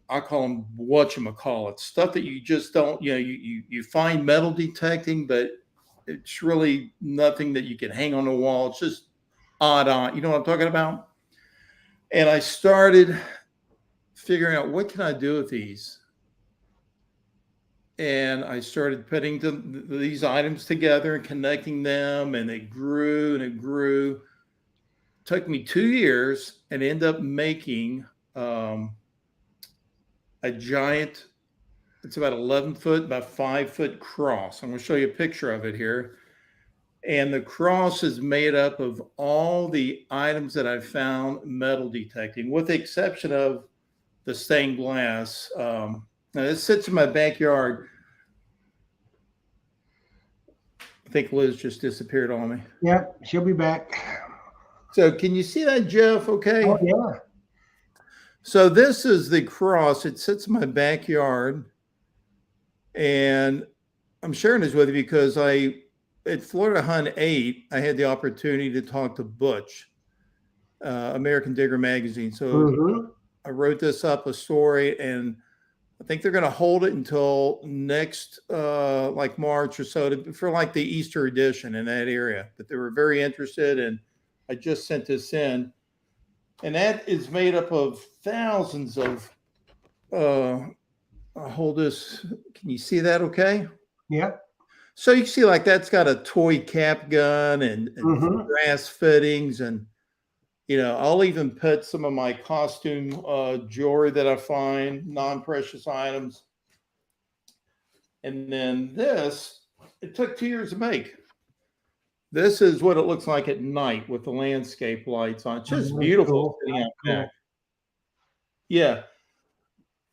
I call them whatchamacallit, stuff that you just don't, you find metal detecting, but it's really nothing that you can hang on the wall. It's just odd on. You know what I'm talking about? And I started figuring out, what can I do with these? And I started putting these items together and connecting them, and it grew and it grew. It took me 2 years and ended up making a giant, it's about 11 foot by 5 foot cross. I'm going to show you a picture of it here. And the cross is made up of all the items that I found metal detecting, with the exception of the stained glass. Now this sits in my backyard. I think Liz just disappeared on me. Yep, she'll be back. So can you see that, Jeff? Okay. Oh, yeah. So this is the cross. It sits in my backyard. And I'm sharing this with you because at Florida Hunt 8, I had the opportunity to talk to Butch, American Digger Magazine. So I wrote this up, a story, and I think they're going to hold it until next, like March or so, for like the Easter edition in that area. But they were very interested, and I just sent this in. And that is made up of thousands of, I'll hold this. Can you see that okay? Yep. So you can see like that's got a toy cap gun and brass fittings, and I'll even put some of my costume jewelry that I find, non-precious items. And then this, it took 2 years to make. This is what it looks like at night with the landscape lights on. It's just beautiful sitting out back. Yeah.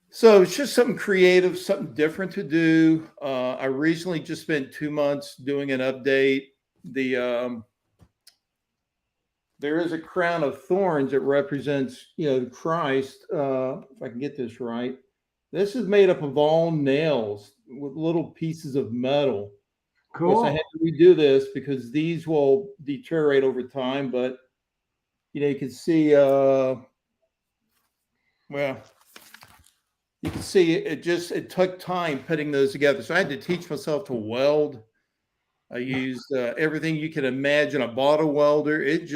So it's just something creative, something different to do. I recently just spent 2 months doing an update. There is a crown of thorns that represents, Christ. If I can get this right, this is made up of all nails with little pieces of metal. Cool. Of course, I had to redo this because these will deteriorate over time. But you can see, well, you can see it took time putting those together. So I had to teach myself to weld. I used everything you can imagine. I bought a welder. It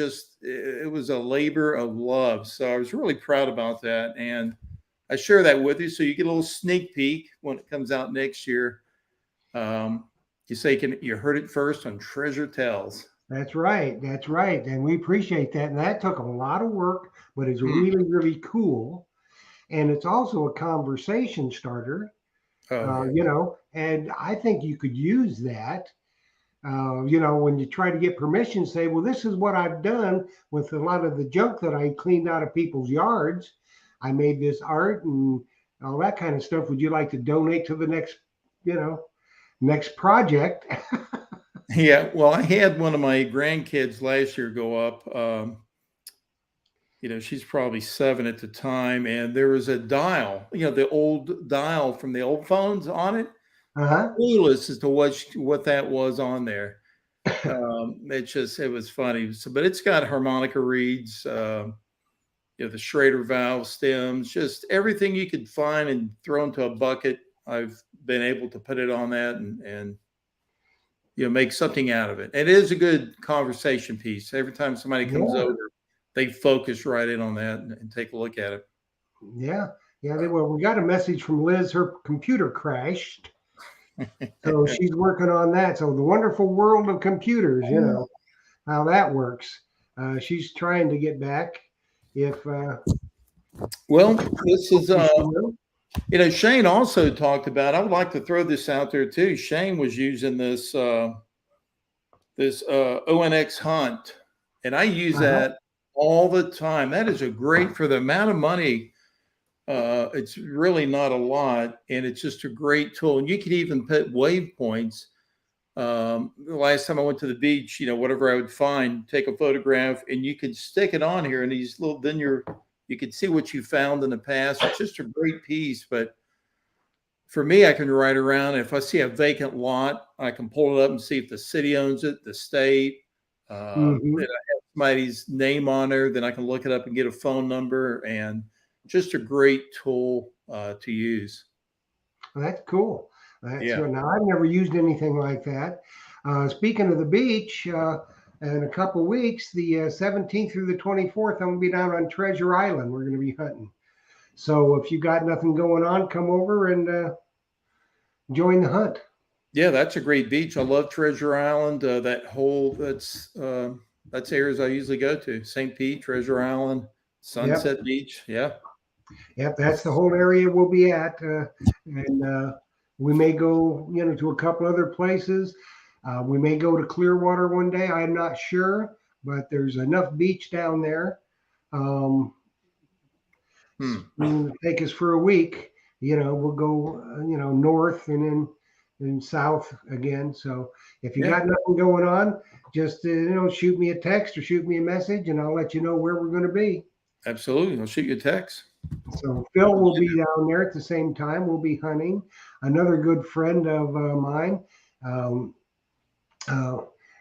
was a labor of love. So I was really proud about that. And I share that with you. So you get a little sneak peek when it comes out next year. You heard it first on Treasure Tales. That's right. That's right. And we appreciate that. And that took a lot of work, but it's really, really cool. And it's also a conversation starter, and I think you could use that, when you try to get permission, say, well, this is what I've done with a lot of the junk that I cleaned out of people's yards. I made this art and all that kind of stuff. Would you like to donate to the next project? Yeah, well, I had one of my grandkids last year go up. She's probably 7 at the time, and there was a dial, the old dial from the old phones on it. Clueless as to what that was on there. It was funny. So, but it's got harmonica reeds, the Schrader valve stems, just everything you could find and throw into a bucket. I've been able to put it on that and make something out of it. It is a good conversation piece. Every time somebody comes over, they focus right in on that and take a look at it. Yeah. We got a message from Liz. Her computer crashed. So she's working on that. So the wonderful world of computers, how that works. She's trying to get back. Well, this is, Shane also talked about, I would like to throw this out there too. Shane was using this ONX Hunt, and I use that all the time. That is great for the amount of money. It's really not a lot, and it's just a great tool. And you can even put waypoints. The last time I went to the beach, whatever I would find, take a photograph, and you could stick it on here, and you could see what you found in the past. It's just a great piece. But for me, I can ride around. If I see a vacant lot, I can pull it up and see if the city owns it, the state. If I have somebody's name on there, then I can look it up and get a phone number, and just a great tool to use. Well, that's cool. Now, I've never used anything like that. Speaking of the beach, in a couple of weeks, the 17th through the 24th, I'm going to be down on Treasure Island. We're going to be hunting. So if you got nothing going on, come over and join the hunt. Yeah, that's a great beach. I love Treasure Island. That's areas I usually go to. St. Pete, Treasure Island, Sunset Beach. Yeah. Yep, that's the whole area we'll be at. And we may go, to a couple other places. We may go to Clearwater one day. I'm not sure, but there's enough beach down there. Take us for a week. We'll go, north and then south again. So if you got nothing going on, just, shoot me a text or shoot me a message, and I'll let you know where we're going to be. Absolutely. I'll shoot you a text. So Phil will be down there at the same time. We'll be hunting. Another good friend of mine,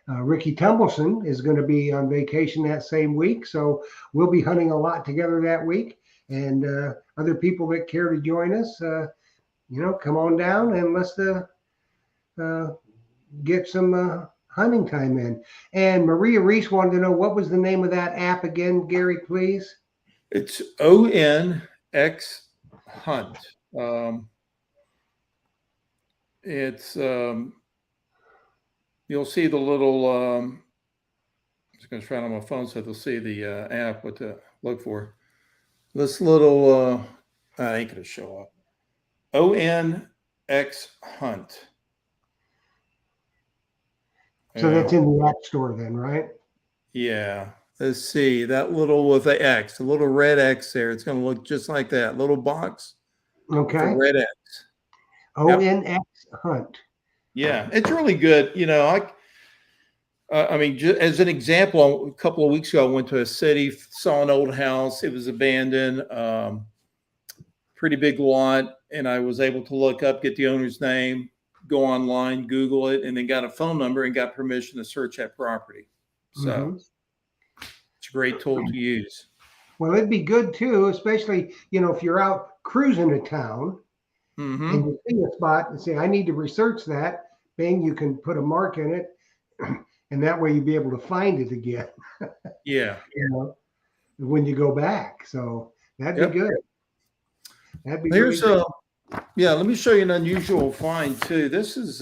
Ricky Tumbleson, is going to be on vacation that same week. So we'll be hunting a lot together that week. And other people that care to join us, come on down and let's get some hunting time in. And Maria Reese wanted to know, what was the name of that app again, Gary, please? It's ONX Hunt. You'll see the little, I'm just going to try it on my phone so they'll see the app, what to look for. This little, I ain't going to show up. ONX Hunt. So that's in the App Store then, right? Yeah. Let's see, that little with the X, the little red X there. It's going to look just like that little box. Okay. Red X. ONX Hunt. Yeah, it's really good. As an example, a couple of weeks ago, I went to a city, saw an old house. It was abandoned, pretty big lot, and I was able to look up, get the owner's name, go online, Google it, and then got a phone number and got permission to search that property. So. It's a great tool to use. Well, it'd be good too, especially, if you're out cruising a town Mm-hmm. and you see a spot and say, I need to research that, bang, you can put a mark in it, and that way you'll be able to find it again, Yeah. you know, when you go back. So that'd Yep. be good. That'd be Here's really good. yeah, let me show you an unusual find too. This is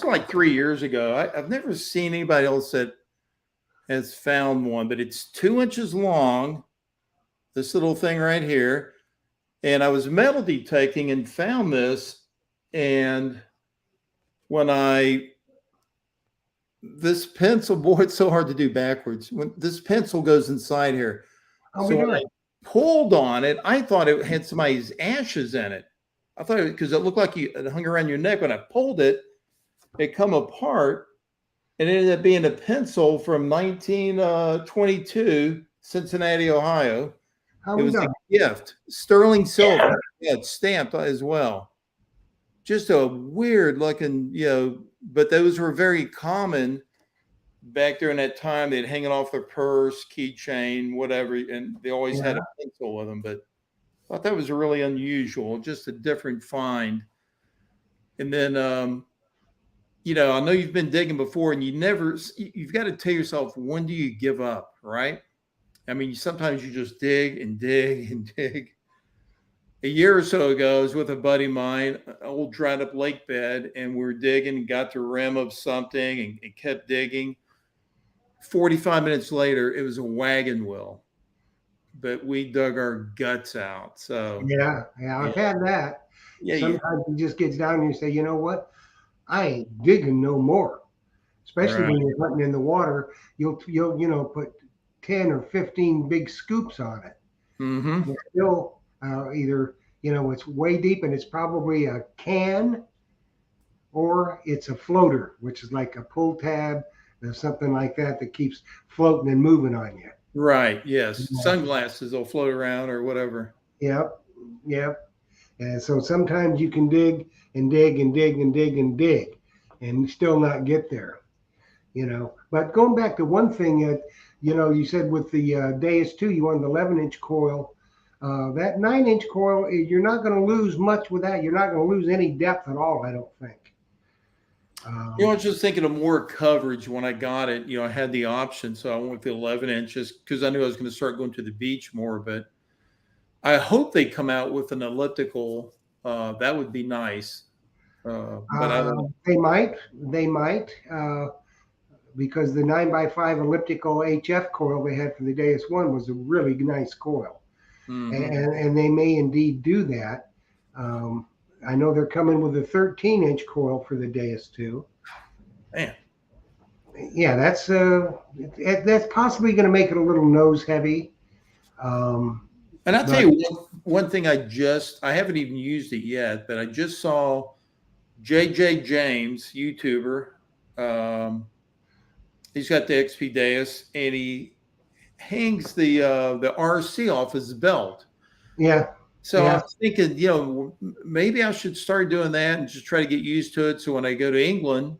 like 3 years ago. I've never seen anybody else that has found one, but it's 2 inches long, this little thing right here. And I was metal detecting and found this. And when this pencil, boy, it's so hard to do backwards. When this pencil goes inside here. Oh, So we when I do. pulled on it, I thought it had somebody's ashes in it. I thought because it looked like it hung around your neck. When I pulled it, it come apart and it ended up being a pencil from 1922, Cincinnati, Ohio. How It we was a done? gift, sterling silver. Yeah, it's stamped as well. Just a weird looking, but those were very common back during that time. They'd hang it off their purse, keychain, whatever, and they always had a pencil with them. But I thought that was really unusual, just a different find. And then, I know you've been digging before, and you've got to tell yourself, when do you give up, right? I mean, sometimes you just dig and dig and dig. A year or so ago, I was with a buddy of mine, an old dried up lake bed, and we were digging and got the rim of something and kept digging. 45 minutes later, it was a wagon wheel, but we dug our guts out. So Yeah, I've had that. yeah, Sometimes it just gets down and you say, you know what? I ain't digging no more. Especially Right. when you're hunting in the water, you'll put 10 or 15 big scoops on it. Mm-hmm. It's still either it's way deep and it's probably a can, or it's a floater, which is like a pull tab or something like that that keeps floating and moving on you. Right. Yes. Yeah. Sunglasses will float around or whatever. Yep, yep. And so sometimes you can dig and dig and dig and dig and dig and still not get there. But going back to one thing that you said with the Deus 2, you wanted the 11-inch coil. That 9-inch coil, you're not going to lose much with that. You're not going to lose any depth at all, I don't think. I was just thinking of more coverage when I got it. I had the option, so I went with the 11 inches because I knew I was going to start going to the beach more. But I hope they come out with an elliptical. That would be nice. But I don't. They might, because the 9x5 elliptical HF coil they had for the Deus 1 was a really nice coil. Mhm. And they may indeed do that. I know they're coming with a 13-inch coil for the Deus 2. Man. Yeah, that's possibly going to make it a little nose heavy. And I'll tell you one thing I haven't even used it yet, but I just saw JJ James, YouTuber. He's got the XP Deus and he hangs the RC off his belt. Yeah. So I was thinking, maybe I should start doing that and just try to get used to it. So when I go to England,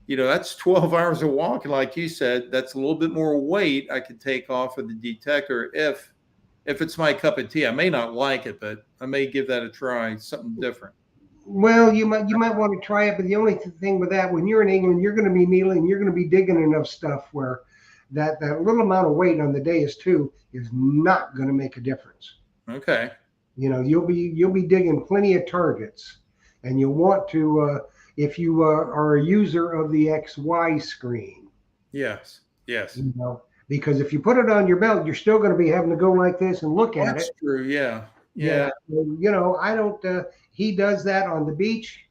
that's 12 hours of walking. Like you said, that's a little bit more weight I could take off of the detector if it's my cup of tea. I may not like it, but I may give that a try, something different. Well, you might want to try it, but the only thing with that, when you're in England, you're going to be kneeling, you're going to be digging enough stuff where that little amount of weight on the Deus 2 is not going to make a difference. Okay. You'll be digging plenty of targets, and you'll want to if you are a user of the XY screen. Yes. Because if you put it on your belt, you're still going to be having to go like this and look at it. That's true. Yeah. I don't. He does that on the beach,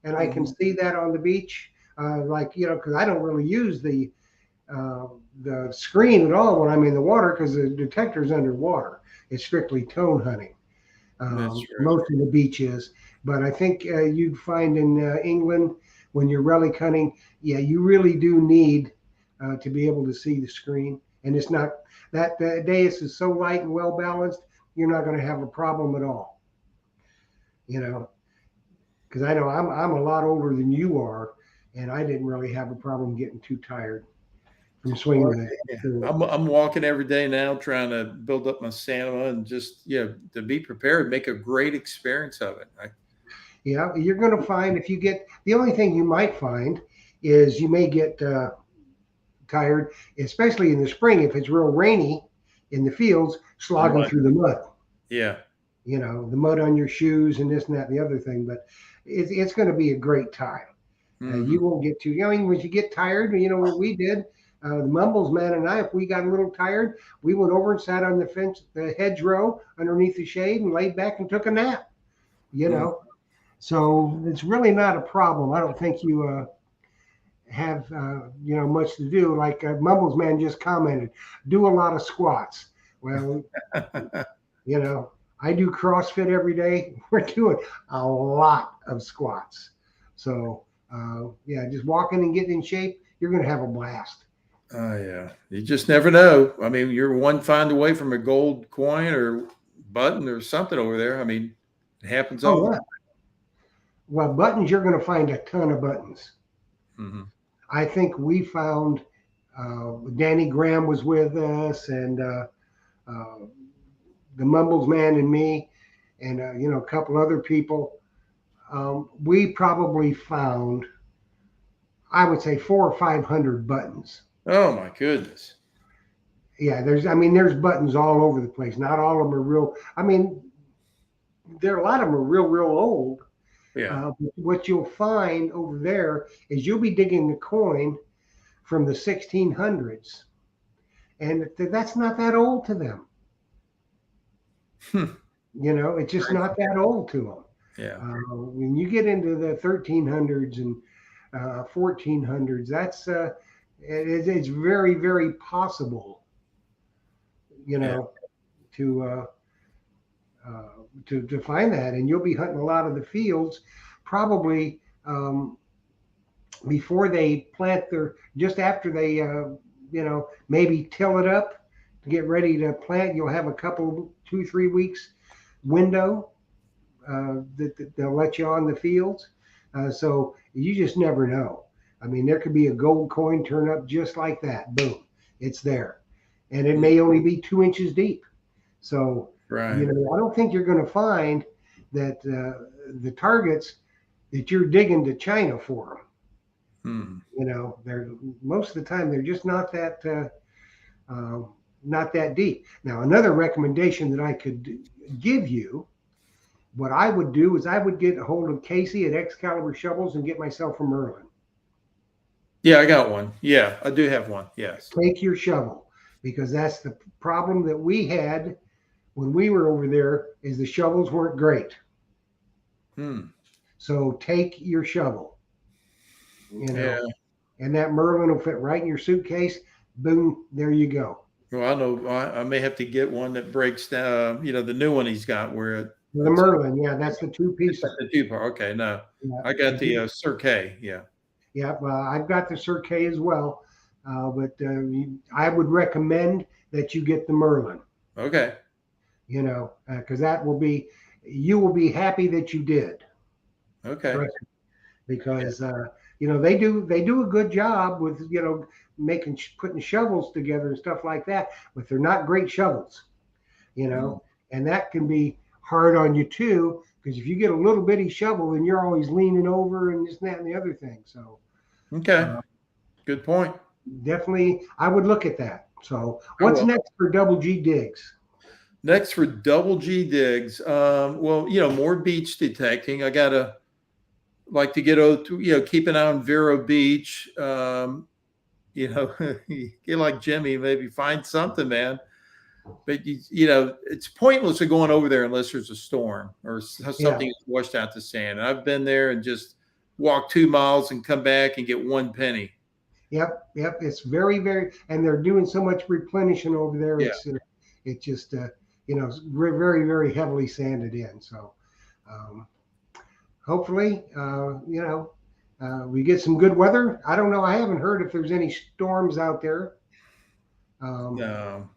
and I can see that on the beach. Because I don't really use the screen at all when I'm in the water because the detector's underwater. It's strictly tone hunting. Most of the beach is, but I think you'd find in England when you're relic hunting, you really do need to be able to see the screen, and it's not that the Deus is so light and well balanced, you're not going to have a problem at all. Because I know I'm a lot older than you are, and I didn't really have a problem getting too tired from swinging Well, the yeah. through. I'm walking every day now, trying to build up my stamina and just to be prepared, make a great experience of it. Yeah, you're going to find if you get the only thing you might find is you may get tired, especially in the spring if it's real rainy in the fields, slogging Right. through the mud. Yeah. You know, the mud on your shoes and this and that and the other thing. But it's going to be a great time. You Mhm. won't get too. I mean, when you get tired, you know what we did. The Mumbles man and I, if we got a little tired, we went over and sat on the fence, the hedgerow underneath the shade, and laid back and took a nap. You Mm. know, so it's really not a problem. I don't think you have much to do. Like Mumbles man just commented, do a lot of squats. Well, you know, I do CrossFit every day. We're doing a lot of squats. So yeah, just walking and getting in shape, you're going to have a blast. Oh yeah, you just never know. I mean, you're one find away from a gold coin or button or something over there. I mean, it happens all Oh the yeah. Well, buttons, you're going to find a ton of buttons. time. Mhm. I think we found Danny Graham was with us, and uh, the Mumbles man and me, and a couple other people. We probably found, I would say, 400 or 500 buttons. Oh my goodness. Yeah, there's buttons all over the place. Not all of them are real. I mean, a lot of them are real old. Yeah. What you'll find over there is you'll be digging a coin from the 1600s, and that's not that old to them. Hmm. It's just not that old to them. Yeah. When you get into the 1300s and 1400s, it's very possible, Yeah. to to find that, and you'll be hunting a lot of the fields, probably before they plant just after they maybe till it up to get ready to plant. You'll have a couple 2-3 weeks window that they'll let you on the fields. So you just never know. I mean, there could be a gold coin turn up just like that. Boom, it's there, and it may only be 2 inches deep. So Right. I don't think you're going to find that the targets that you're digging to China for Hmm. them. They're most of the time they're just not that deep. Now, another recommendation that I could give you, what I would do is I would get a hold of Casey at Excalibur Shovels and get myself a Merlin. Yeah, I got one. Yeah, I do have one. Yes. Take your shovel, because that's the problem that we had when we were over there, is the shovels weren't great. Hmm. So take your shovel, Yeah. and that Merlin will fit right in your suitcase. Boom, there you go. Well, I know I may have to get one that breaks down. The new one he's got where The Merlin, yeah, that's the two-piece. the two part. Okay, no, Yeah, I got the Sir K. Yeah. yeah. I've got the Sir K as well, but I would recommend that you get the Merlin. Okay. Because you will be happy that you did. Okay. Trust me. Because they do a good job with putting shovels together and stuff like that, but they're not great shovels. And that can be hard on you too, because if you get a little bitty shovel, then you're always leaning over and this and that and the other thing. So Okay. Good point. definitely, I would look at that. So what's next for Double G Digs? Next for Double G Digs, well, more beach detecting. I gotta like to get keep an eye on Vero Beach. Get like Jimmy, maybe find something, man. But it's pointless of going over there unless there's a storm or something that's washed out the sand. And I've been there and just walked 2 miles and come back and get 1 penny. Yep. It's very, and they're doing so much replenishing over there. Yeah. It's just very, very heavily sanded in. So hopefully, we get some good weather. I don't know. I haven't heard if there's any storms out there. No.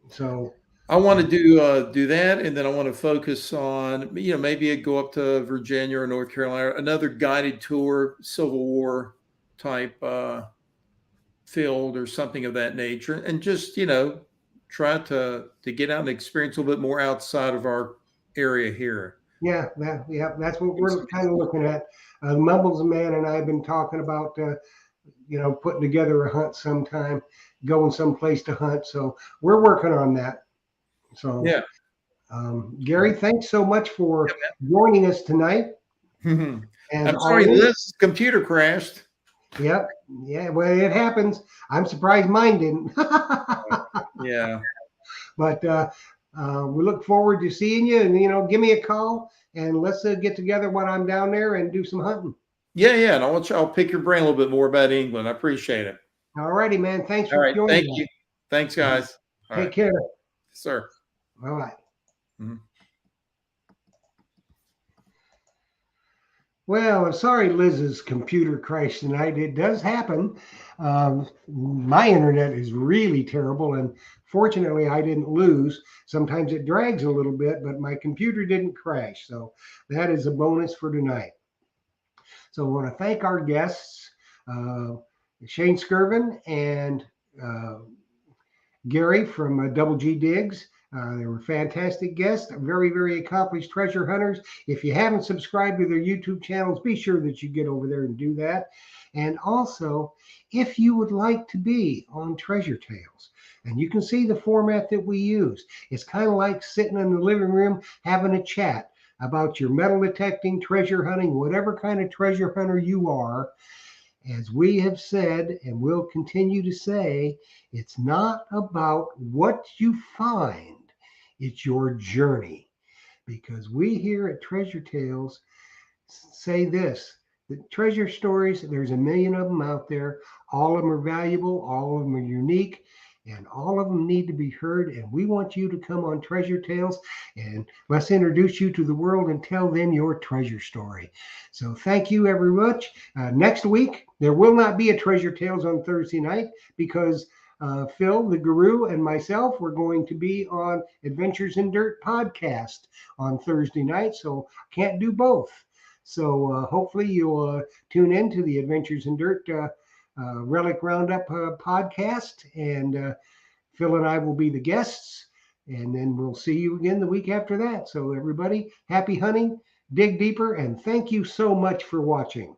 So I want to do that, and then I want to focus on maybe go up to Virginia or North Carolina, another guided tour, Civil War type field or something of that nature, and just, you know, try to get out and experience a little bit more outside of our area here. Yeah, that's what we're kind of looking at. Mumbles Man and I have been talking about, putting together a hunt sometime, going someplace to hunt. So we're working on that. So Yeah. Gary, thanks so much for joining us tonight. I'm And sorry, always, Liz's computer crashed. Yep. Yeah. Well, it happens. I'm surprised mine didn't. Yeah. But we look forward to seeing you, and give me a call and let's get together when I'm down there and do some hunting. Yeah. And I'll pick your brain a little bit more about England. I appreciate it. All righty, man. Thanks All for right. joining Thank us. you. Thanks, guys. All Take right. care. Sir. Bye bye. Mhm. Well, I'm sorry Liz's computer crashed tonight. It does happen. My internet is really terrible, and fortunately, I didn't lose. Sometimes it drags a little bit, but my computer didn't crash. So that is a bonus for tonight. So I want to thank our guests, Shane Skirvin and Gary from Double G Digs. They were fantastic guests, very, very accomplished treasure hunters. If you haven't subscribed to their YouTube channels, be sure that you get over there and do that. And also, if you would like to be on Treasure Tales, and you can see the format that we use, it's kind of like sitting in the living room having a chat about your metal detecting, treasure hunting, whatever kind of treasure hunter you are. As we have said and will continue to say, it's not about what you find, it's your journey. Because we here at Treasure Tales say this, the treasure stories, there's a million of them out there. All of them are valuable, all of them are unique, and all of them need to be heard. And we want you to come on Treasure Tales and let's introduce you to the world and tell them your treasure story. So thank you very much. Next week, there will not be a Treasure Tales on Thursday night because Phil, the Guru, and myself, we're going to be on Adventures in Dirt podcast on Thursday night. So can't do both. So hopefully you'll tune in to the Adventures in Dirt Relic Roundup podcast, and Phil and I will be the guests, and then we'll see you again the week after that. So everybody, happy hunting, dig deeper, and thank you so much for watching.